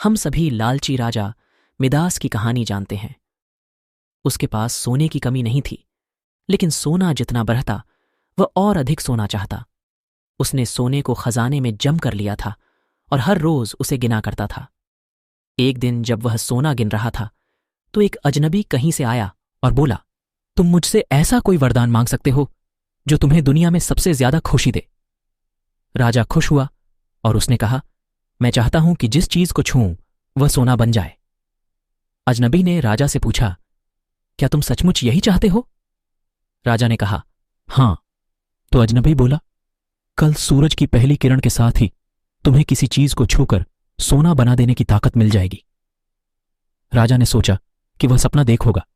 हम सभी लालची राजा मिदास की कहानी जानते हैं। उसके पास सोने की कमी नहीं थी, लेकिन सोना जितना बढ़ता वह और अधिक सोना चाहता। उसने सोने को खजाने में जम कर लिया था और हर रोज उसे गिना करता था। एक दिन जब वह सोना गिन रहा था तो एक अजनबी कहीं से आया और बोला, तुम मुझसे ऐसा कोई वरदान मांग सकते हो जो तुम्हें दुनिया में सबसे ज्यादा खुशी दे। राजा खुश हुआ और उसने कहा, मैं चाहता हूं कि जिस चीज को छूऊं वह सोना बन जाए। अजनबी ने राजा से पूछा, क्या तुम सचमुच यही चाहते हो? राजा ने कहा, हां। तो अजनबी बोला, कल सूरज की पहली किरण के साथ ही तुम्हें किसी चीज को छूकर सोना बना देने की ताकत मिल जाएगी। राजा ने सोचा कि वह सपना देख होगा,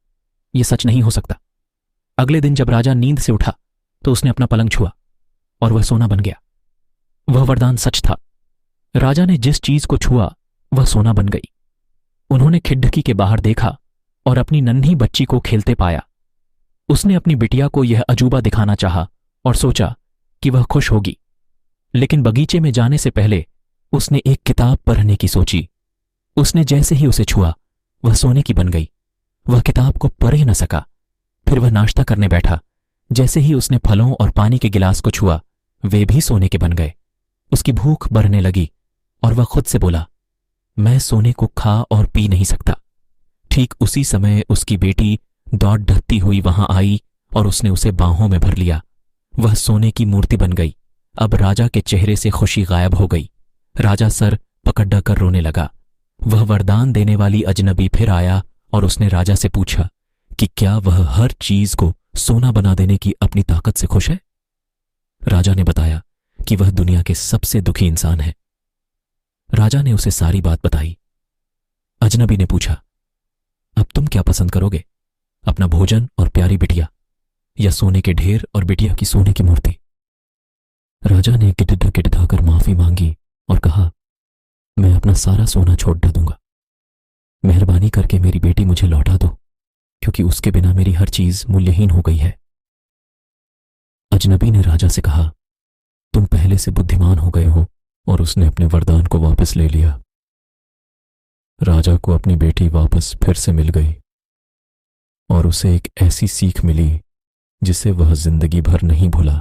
यह सच नहीं हो सकता। अगले दिन जब राजा नींद से उठा तो उसने अपना पलंग छुआ और वह सोना बन गया। वह वरदान सच था। राजा ने जिस चीज को छुआ वह सोना बन गई। उन्होंने खिड़की के बाहर देखा और अपनी नन्ही बच्ची को खेलते पाया। उसने अपनी बिटिया को यह अजूबा दिखाना चाहा और सोचा कि वह खुश होगी, लेकिन बगीचे में जाने से पहले उसने एक किताब पढ़ने की सोची। उसने जैसे ही उसे छुआ वह सोने की बन गई। वह किताब को पढ़ ही न सका। फिर वह नाश्ता करने बैठा। जैसे ही उसने फलों और पानी के गिलास को छुआ वे भी सोने के बन गए। उसकी भूख बढ़ने लगी और वह खुद से बोला, मैं सोने को खा और पी नहीं सकता। ठीक उसी समय उसकी बेटी दौड़ ढकती हुई वहां आई और उसने उसे बाहों में भर लिया। वह सोने की मूर्ति बन गई। अब राजा के चेहरे से खुशी गायब हो गई। राजा सर पकड़ कर रोने लगा। वह वरदान देने वाली अजनबी फिर आया और उसने राजा से पूछा कि क्या वह हर चीज को सोना बना देने की अपनी ताकत से खुश है? राजा ने बताया कि वह दुनिया के सबसे दुखी इंसान है। राजा ने उसे सारी बात बताई। अजनबी ने पूछा, अब तुम क्या पसंद करोगे, अपना भोजन और प्यारी बिटिया, या सोने के ढेर और बिटिया की सोने की मूर्ति? राजा ने गिड़गिड़ाकर माफी मांगी और कहा, मैं अपना सारा सोना छोड़ दूंगा। मेहरबानी करके मेरी बेटी मुझे लौटा दो, क्योंकि उसके बिना मेरी हर चीज मूल्यहीन हो गई है। अजनबी ने राजा से कहा, तुम पहले से बुद्धिमान हो गए हो। और उसने अपने वरदान को वापस ले लिया। राजा को अपनी बेटी वापस फिर से मिल गई और उसे एक ऐसी सीख मिली जिसे वह जिंदगी भर नहीं भूला।